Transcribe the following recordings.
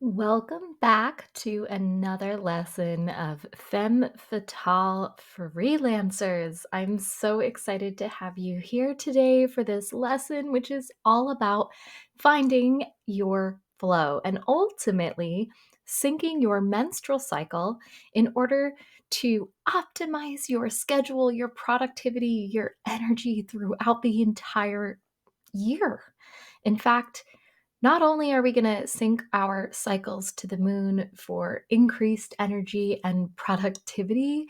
Welcome back to another lesson of Femme Fatale Freelancers. I'm so excited to have you here today for this lesson, which is all about finding your flow and ultimately syncing your menstrual cycle in order to optimize your schedule, your productivity, your energy throughout the entire year. In fact, not only are we going to sync our cycles to the moon for increased energy and productivity,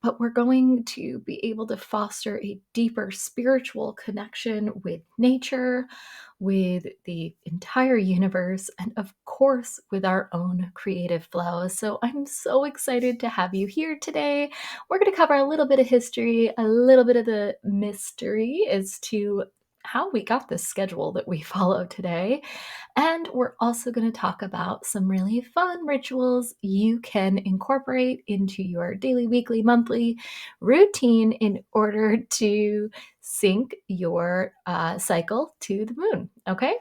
but we're going to be able to foster a deeper spiritual connection with nature, with the entire universe, and of course, with our own creative flow. So I'm so excited to have you here today. We're going to cover a little bit of history, a little bit of the mystery as to how we got this schedule that we follow today. And we're also going to talk about some really fun rituals you can incorporate into your daily, weekly, monthly routine in order to sync your cycle to the moon. Okay.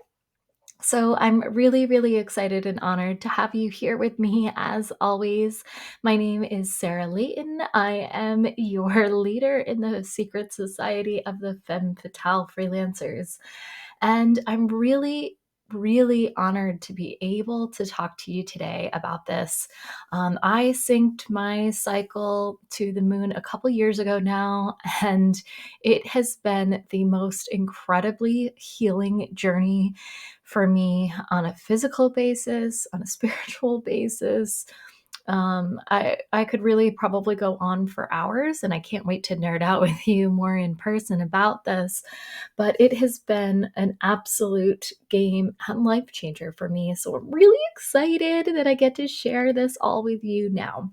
So I'm really, really excited and honored to have you here with me as always. My name is Sarah Layton. I am your leader in the secret society of the Femme Fatale Freelancers. And I'm really, really honored to be able to talk to you today about this. I synced my cycle to the moon a couple years ago now, and it has been the most incredibly healing journey for me on a physical basis, on a spiritual basis. I could really probably go on for hours, and I can't wait to nerd out with you more in person about this. But it has been an absolute game and life changer for me. So I'm really excited that I get to share this all with you now.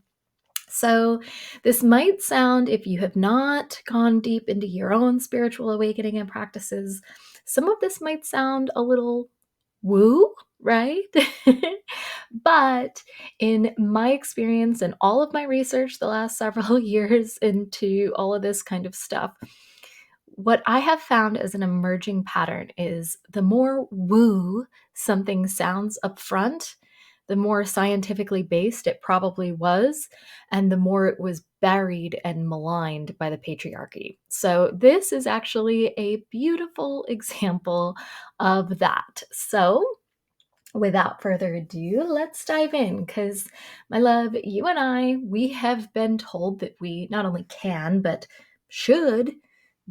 So, this might sound, if you have not gone deep into your own spiritual awakening and practices, some of this might sound a little woo, right? But in my experience and all of my research the last several years into all of this kind of stuff, what I have found as an emerging pattern is the more woo something sounds up front, the more scientifically based it probably was, and the more it was buried and maligned by the patriarchy. So, this is actually a beautiful example of that. So, without further ado, let's dive in because, my love, you and I, we have been told that we not only can, but should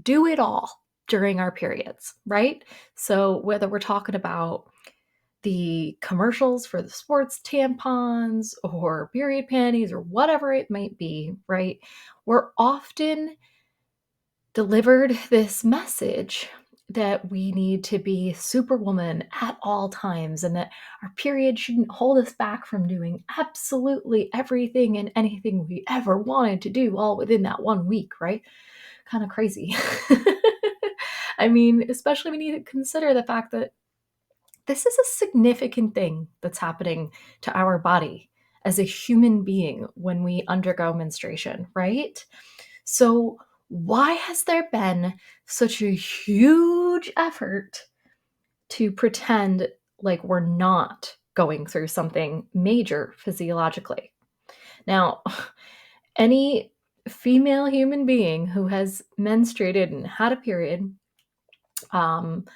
do it all during our periods, right? So, whether we're talking about the commercials for the sports tampons or period panties or whatever it might be, right? We're often delivered this message that we need to be superwoman at all times and that our period shouldn't hold us back from doing absolutely everything and anything we ever wanted to do all within that 1 week, right? Kind of crazy. I mean, especially when you consider the fact that this is a significant thing that's happening to our body as a human being when we undergo menstruation, right? So, why has there been such a huge effort to pretend like we're not going through something major physiologically? Now, any female human being who has menstruated and had a period, um,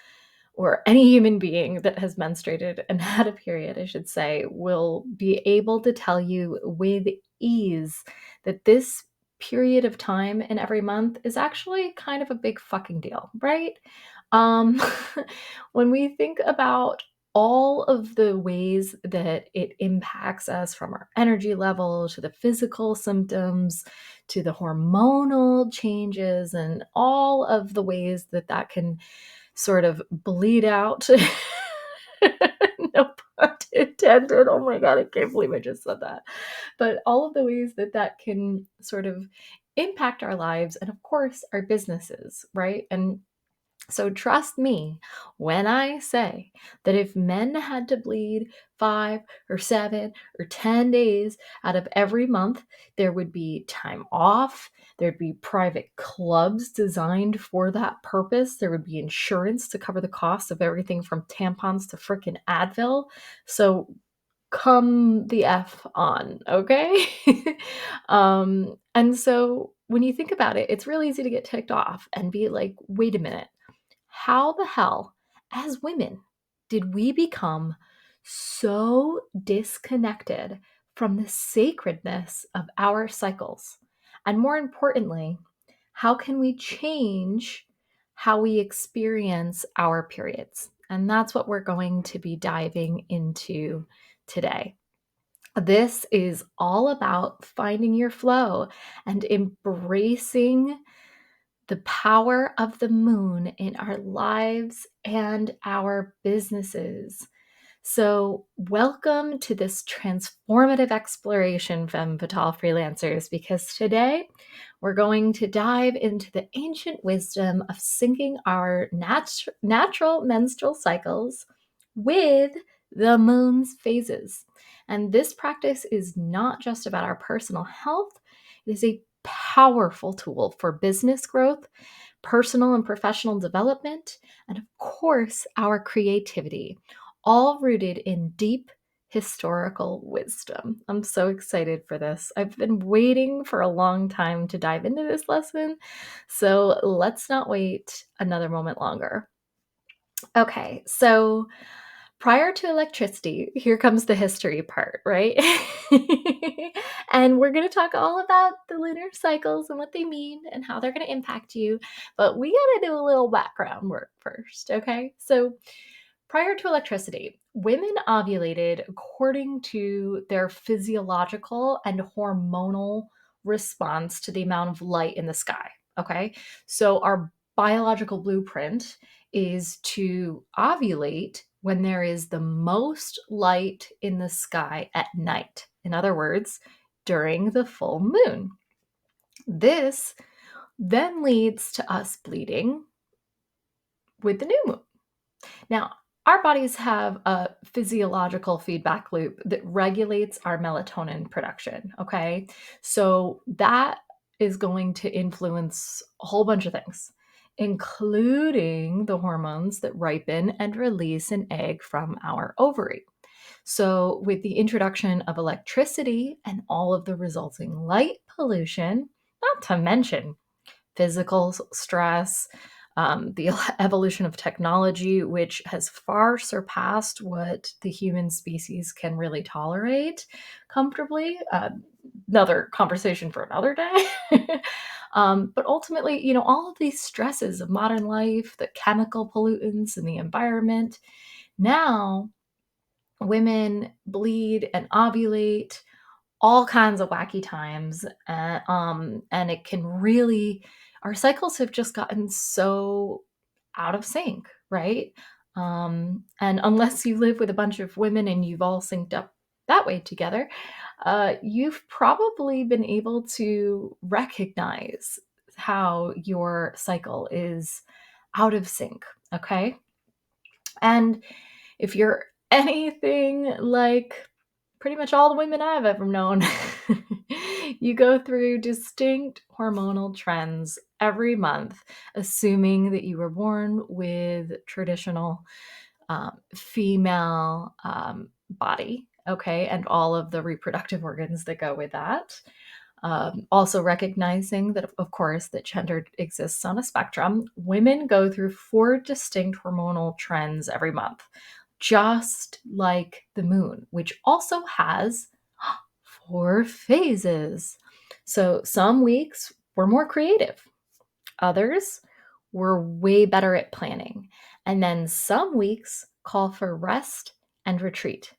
or any human being that has menstruated and had a period, I should say, will be able to tell you with ease that this period of time in every month is actually kind of a big fucking deal, right? Um, when we think about all of the ways that it impacts us, from our energy level to the physical symptoms to the hormonal changes and all of the ways that that can sort of bleed out. No pun intended. Oh my God, I can't believe I just said that. But all of the ways that that can sort of impact our lives and, of course, our businesses, right? And so trust me when I say that if men had to bleed 5 or 7 or 10 days out of every month, there would be time off. There'd be private clubs designed for that purpose. There would be insurance to cover the cost of everything from tampons to frickin' Advil. So come the F on, okay? And so when you think about it, it's really easy to get ticked off and be like, wait a minute, how the hell, as women, did we become so disconnected from the sacredness of our cycles? And more importantly, how can we change how we experience our periods? And that's what we're going to be diving into today. This is all about finding your flow and embracing the power of the moon in our lives and our businesses. So, welcome to this transformative exploration, Femme Fatale Freelancers, because today we're going to dive into the ancient wisdom of syncing our natural menstrual cycles with the moon's phases. And this practice is not just about our personal health, it is a powerful tool for business growth, personal and professional development, and of course, our creativity, all rooted in deep historical wisdom. I'm so excited for this. I've been waiting for a long time to dive into this lesson, so let's not wait another moment longer. Okay, so prior to electricity, here comes the history part, right? And we're going to talk all about the lunar cycles and what they mean and how they're going to impact you. But we got to do a little background work first, okay? So, prior to electricity, women ovulated according to their physiological and hormonal response to the amount of light in the sky. Okay. So, our biological blueprint is to ovulate when there is the most light in the sky at night. In other words, during the full moon. This then leads to us bleeding with the new moon. Now, our bodies have a physiological feedback loop that regulates our melatonin production. Okay. So that is going to influence a whole bunch of things, including the hormones that ripen and release an egg from our ovary. So, with the introduction of electricity and all of the resulting light pollution, not to mention physical stress, the evolution of technology, which has far surpassed what the human species can really tolerate comfortably. Another conversation for another day. But ultimately, all of these stresses of modern life, the chemical pollutants in the environment, now women bleed and ovulate all kinds of wacky times. And it can really, our cycles have just gotten so out of sync, right? And unless you live with a bunch of women and you've all synced up that way together, you've probably been able to recognize how your cycle is out of sync, okay? And if you're anything like pretty much all the women I've ever known, you go through distinct hormonal trends every month, assuming that you were born with traditional female body, okay, and all of the reproductive organs that go with that. Also recognizing that, of course, that gender exists on a spectrum. Women go through 4 distinct hormonal trends every month, just like the moon, which also has 4 phases. So some weeks we're more creative, others we're way better at planning, and then some weeks call for rest and retreat.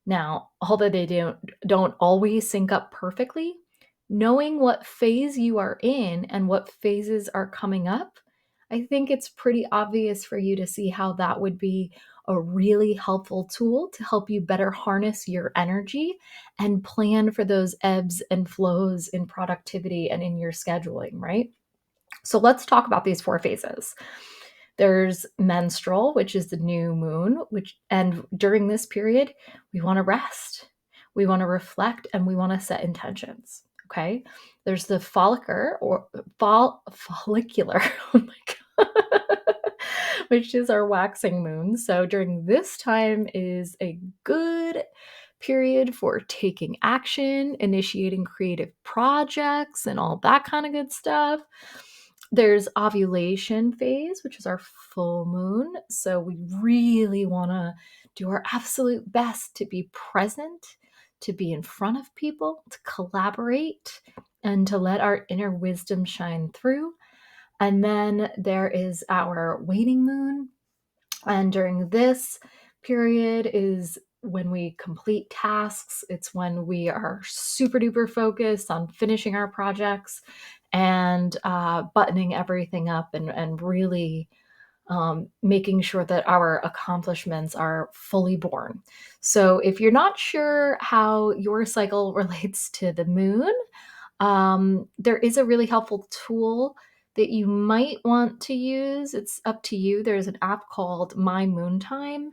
Now, although they don't always sync up perfectly, knowing what phase you are in and what phases are coming up, I think it's pretty obvious for you to see how that would be a really helpful tool to help you better harness your energy and plan for those ebbs and flows in productivity and in your scheduling, right? So let's talk about these 4 phases. There's menstrual, which is the new moon, and during this period, we want to rest, we want to reflect, and we want to set intentions. Okay. There's the follicular, oh my God, which is our waxing moon. So during this time is a good period for taking action, initiating creative projects, and all that kind of good stuff. There's ovulation phase, which is our full moon. So we really want to do our absolute best to be present, to be in front of people, to collaborate, and to let our inner wisdom shine through. And then there is our waning moon. And during this period is when we complete tasks. It's when we are super duper focused on finishing our projects and buttoning everything up and really making sure that our accomplishments are fully born. So, if you're not sure how your cycle relates to the moon, there is a really helpful tool that you might want to use. It's up to you. There's an app called My Moon Time.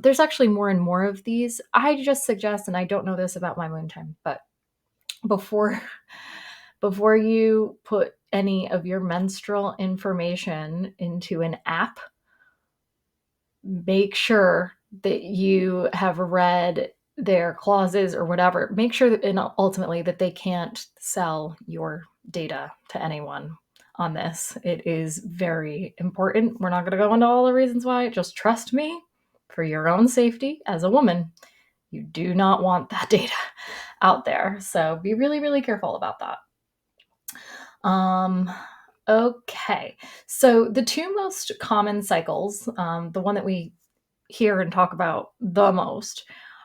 There's actually more and more of these. I just suggest, and I don't know this about My Moon Time, but before before you put any of your menstrual information into an app, make sure that you have read their clauses or whatever. Make sure that, and ultimately, that they can't sell your data to anyone on this. It is very important. We're not going to go into all the reasons why. Just trust me, for your own safety as a woman. You do not want that data out there. So be really, really careful about that. Okay. So the two most common cycles, the one that we hear and talk about the most,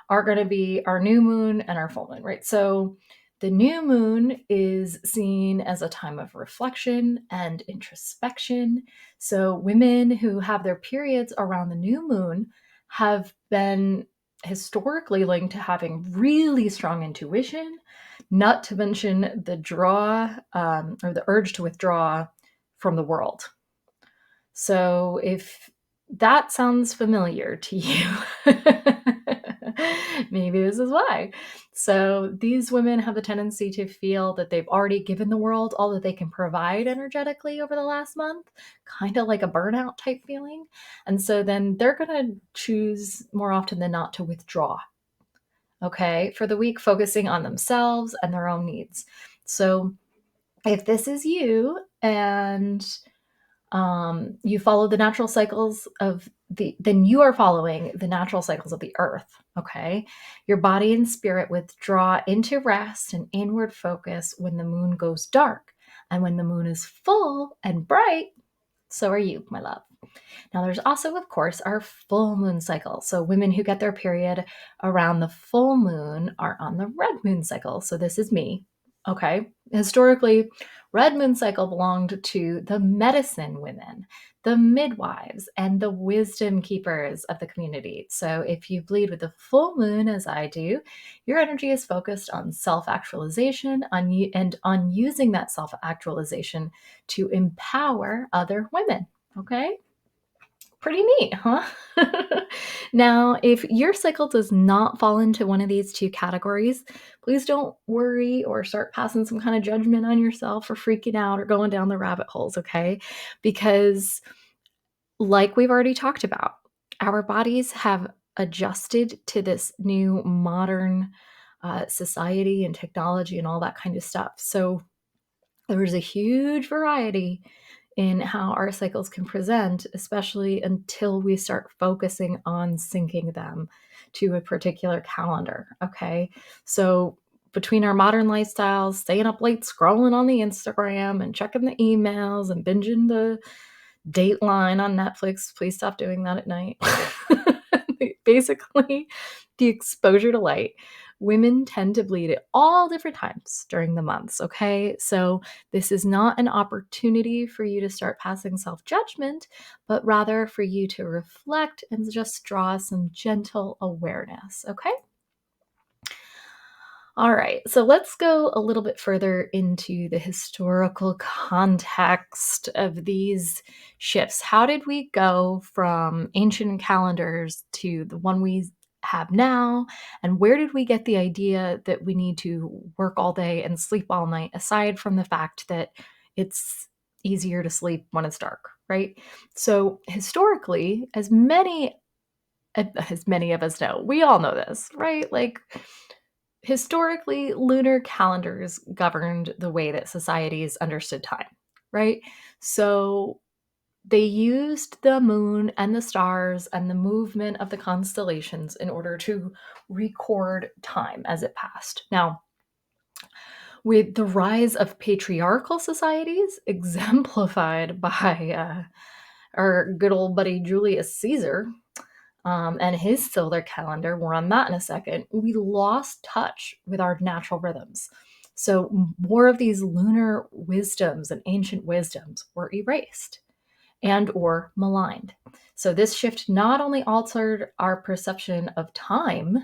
are going to be our new moon and our full moon, right? So the new moon is seen as a time of reflection and introspection. So women who have their periods around the new moon have been historically linked to having really strong intuition, not to mention the draw or the urge to withdraw from the world. So if that sounds familiar to you, maybe this is why. So these women have the tendency to feel that they've already given the world all that they can provide energetically over the last month, kind of like a burnout type feeling. And so then they're going to choose more often than not to withdraw, okay, for the week, focusing on themselves and their own needs. So if this is you and you follow the natural cycles of then you are following the natural cycles of the earth, okay? Your body and spirit withdraw into rest and inward focus when the moon goes dark. And when the moon is full and bright, so are you, my love. Now, there's also, of course, our full moon cycle. So, women who get their period around the full moon are on the red moon cycle. So, this is me. Okay. Historically, red moon cycle belonged to the medicine women, the midwives, and the wisdom keepers of the community. So, if you bleed with the full moon, as I do, your energy is focused on self actualization and on using that self actualization to empower other women. Okay. Pretty neat, huh? Now, if your cycle does not fall into one of these two categories, please don't worry or start passing some kind of judgment on yourself or freaking out or going down the rabbit holes, okay? Because, like we've already talked about, our bodies have adjusted to this new modern society and technology and all that kind of stuff. So, there's a huge variety in how our cycles can present, especially until we start focusing on syncing them to a particular calendar. Okay. So, between our modern lifestyles, staying up late, scrolling on the Instagram and checking the emails and binging the Dateline on Netflix, please stop doing that at night. Basically, the exposure to light. Women tend to bleed at all different times during the months, okay? So, this is not an opportunity for you to start passing self judgment, but rather for you to reflect and just draw some gentle awareness, okay? All right, so let's go a little bit further into the historical context of these shifts. How did we go from ancient calendars to the one we have now? And where did we get the idea that we need to work all day and sleep all night, aside from the fact that it's easier to sleep when it's dark, right? So, historically, as many as many of us know, we all know this, right? Like, historically, lunar calendars governed the way that societies understood time, right? So they used the moon and the stars and the movement of the constellations in order to record time as it passed. Now, with the rise of patriarchal societies, exemplified by our good old buddy Julius Caesar, and his solar calendar, we're on that in a second, we lost touch with our natural rhythms. So more of these lunar wisdoms and ancient wisdoms were erased and or maligned. So this shift not only altered our perception of time,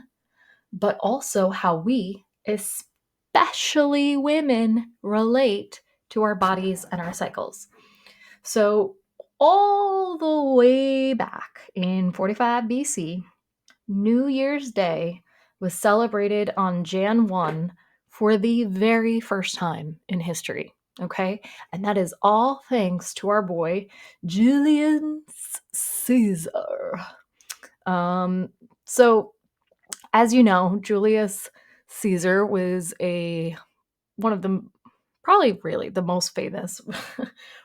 but also how we, especially women, relate to our bodies and our cycles. So all the way back in 45 BC, New Year's Day was celebrated on Jan 1 for the very first time in history. Okay. And that is all thanks to our boy, Julius Caesar. So, as you know, Julius Caesar was one of the probably really the most famous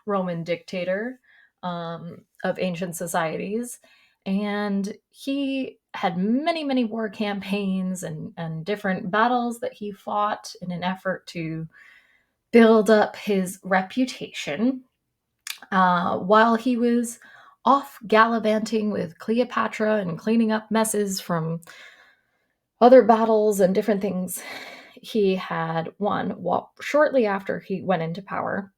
Roman dictator of ancient societies. And he had many, many war campaigns and different battles that he fought in an effort to build up his reputation while he was off gallivanting with Cleopatra and cleaning up messes from other battles and different things he had won. Well, shortly after he went into power,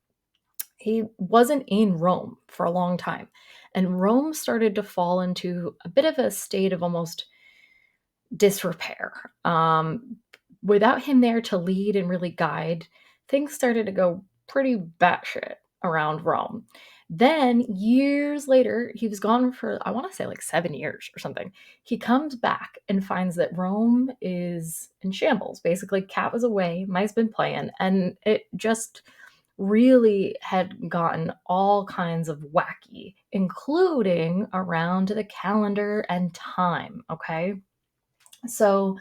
he wasn't in Rome for a long time. And Rome started to fall into a bit of a state of almost disrepair. Without him there to lead and really guide, things started to go pretty batshit around Rome. Then, years later, he was gone for, I want to say like 7 years or something. He comes back and finds that Rome is in shambles. Basically, cat was away, mice been playing, and it just really had gotten all kinds of wacky, including around the calendar and time. Okay. So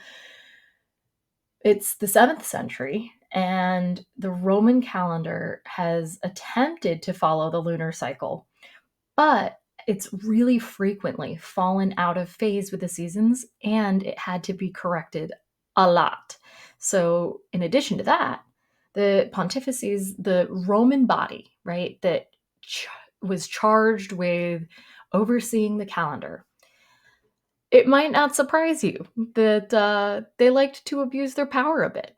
it's the 7th century, and the Roman calendar has attempted to follow the lunar cycle, but it's really frequently fallen out of phase with the seasons, and it had to be corrected a lot. So, in addition to that, the pontifices, the Roman body, right, that was charged with overseeing the calendar, it might not surprise you that they liked to abuse their power a bit.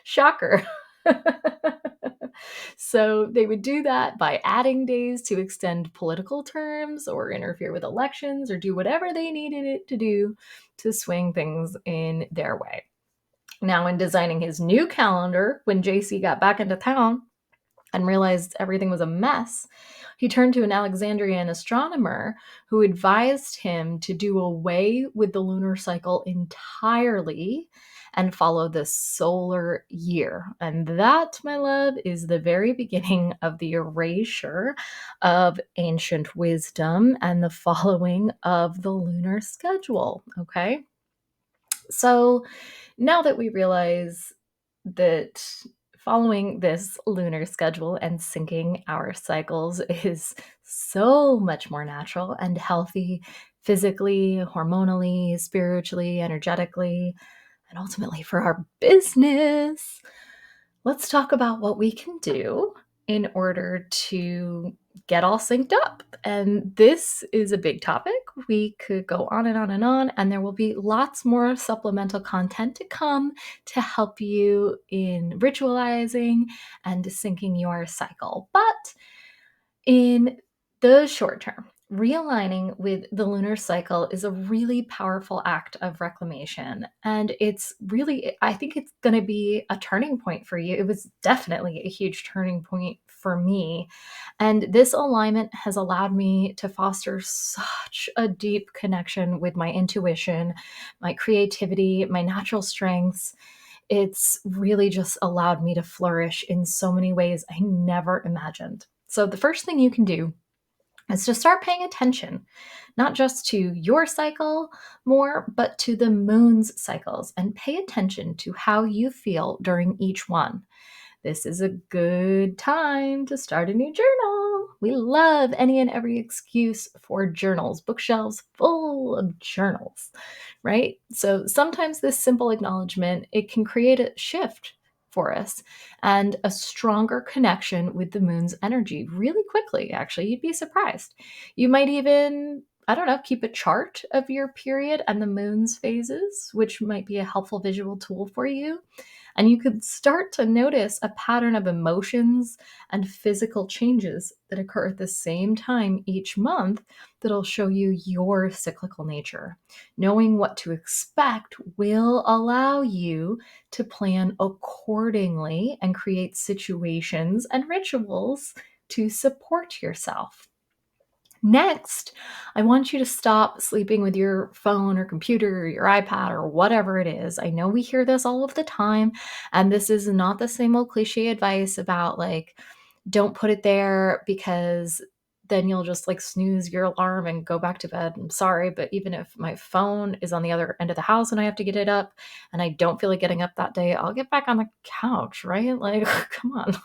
Shocker. So they would do that by adding days to extend political terms or interfere with elections or do whatever they needed it to do to swing things in their way. Now, in designing his new calendar, when JC got back into town and realized everything was a mess, he turned to an Alexandrian astronomer who advised him to do away with the lunar cycle entirely and follow the solar year. And that, my love, is the very beginning of the erasure of ancient wisdom and the following of the lunar schedule. Okay. So now that we realize that following this lunar schedule and syncing our cycles is so much more natural and healthy physically, hormonally, spiritually, energetically, and ultimately for our business, let's talk about what we can do in order to get all synced up. And this is a big topic. We could go on and on and on, and there will be lots more supplemental content to come to help you in ritualizing and syncing your cycle. But in the short term, realigning with the lunar cycle is a really powerful act of reclamation. And it's really, I think it's going to be a turning point for you. It was definitely a huge turning point for me. And this alignment has allowed me to foster such a deep connection with my intuition, my creativity, my natural strengths. It's really just allowed me to flourish in so many ways I never imagined. So, the first thing you can do is to start paying attention, not just to your cycle more, but to the moon's cycles, and pay attention to how you feel during each one. This is a good time to start a new journal. We love any and every excuse for journals, bookshelves full of journals, right? So sometimes this simple acknowledgement, it can create a shift for us and a stronger connection with the moon's energy really quickly. Actually, you'd be surprised. You might even, I don't know, keep a chart of your period and the moon's phases, which might be a helpful visual tool for you. And you could start to notice a pattern of emotions and physical changes that occur at the same time each month that'll show you your cyclical nature. Knowing what to expect will allow you to plan accordingly and create situations and rituals to support yourself. Next, I want you to stop sleeping with your phone or computer or your iPad or whatever it is. I know we hear this all of the time, and this is not the same old cliche advice about like, don't put it there because then you'll just like snooze your alarm and go back to bed. I'm sorry, but even if my phone is on the other end of the house and I have to get it up and I don't feel like getting up that day, I'll get back on the couch, right? Like, come on.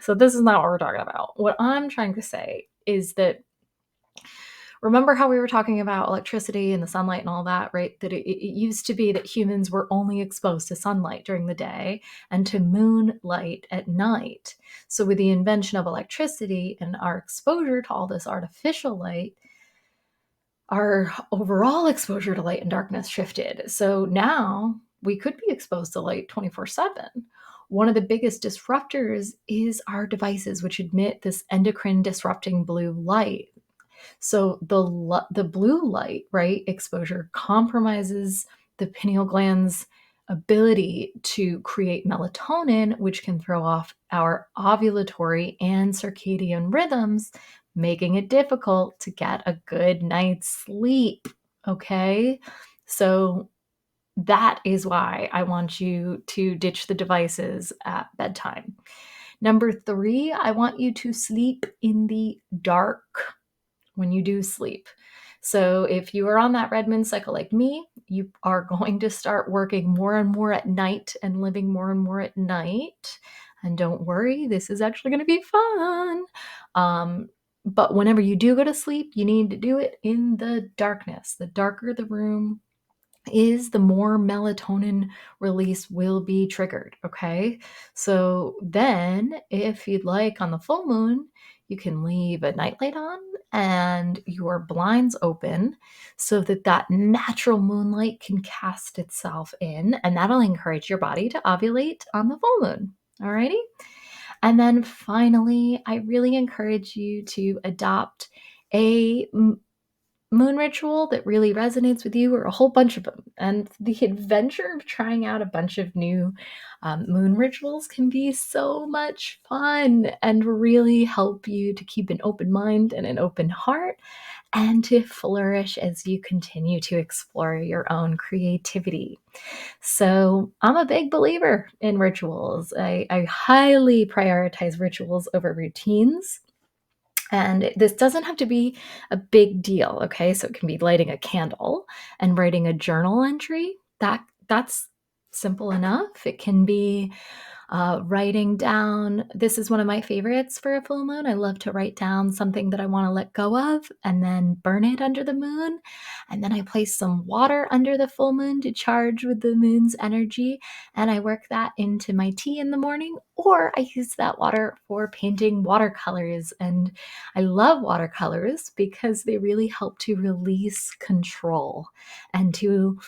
So, this is not what we're talking about. What I'm trying to say is that remember how we were talking about electricity and the sunlight and all that, right? That it used to be that humans were only exposed to sunlight during the day and to moonlight at night. So, with the invention of electricity and our exposure to all this artificial light, our overall exposure to light and darkness shifted. So now we could be exposed to light 24/7. One of the biggest disruptors is our devices, which emit this endocrine disrupting blue light. So the blue light, right, exposure compromises the pineal gland's ability to create melatonin, which can throw off our ovulatory and circadian rhythms, making it difficult to get a good night's sleep. Okay? So that is why I want you to ditch the devices at bedtime. Number 3, I want you to sleep in the dark when you do sleep. So if you are on that red moon cycle like me, you are going to start working more and more at night and living more and more at night. And don't worry, this is actually going to be fun. But whenever you do go to sleep, you need to do it in the darkness. The darker the room, is the more melatonin release will be triggered. Okay. So then, if you'd like on the full moon, you can leave a nightlight on and your blinds open so that that natural moonlight can cast itself in, and that'll encourage your body to ovulate on the full moon. Alrighty. And then finally, I really encourage you to adopt a moon ritual that really resonates with you, or a whole bunch of them. And the adventure of trying out a bunch of new moon rituals can be so much fun and really help you to keep an open mind and an open heart and to flourish as you continue to explore your own creativity. So, I'm a big believer in rituals. I highly prioritize rituals over routines. And this doesn't have to be a big deal, okay? So it can be lighting a candle and writing a journal entry. That's simple enough. It can be writing down, this is one of my favorites for a full moon. I love to write down something that I want to let go of and then burn it under the moon. And then I place some water under the full moon to charge with the moon's energy. And I work that into my tea in the morning, or I use that water for painting watercolors. And I love watercolors because they really help to release control and to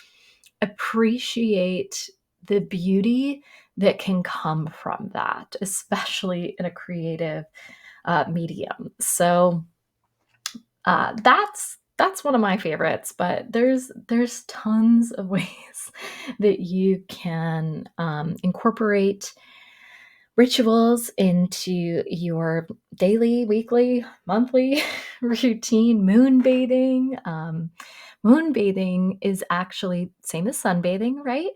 appreciate the beauty that can come from that, especially in a creative medium. So that's one of my favorites, but there's tons of ways that you can incorporate rituals into your daily, weekly, monthly routine. Moon bathing is actually same as sunbathing, right?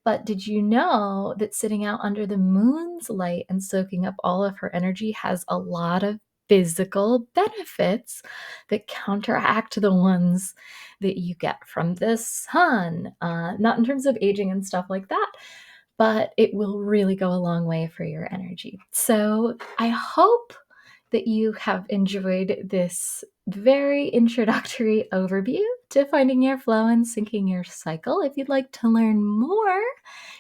But did you know that sitting out under the moon's light and soaking up all of her energy has a lot of physical benefits that counteract the ones that you get from the sun. Not in terms of aging and stuff like that, but it will really go a long way for your energy. So I hope that you have enjoyed this very introductory overview to finding your flow and syncing your cycle. If you'd like to learn more,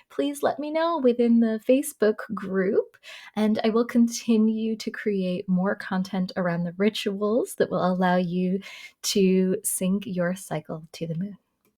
please let me know within the Facebook group, and I will continue to create more content around the rituals that will allow you to sync your cycle to the moon.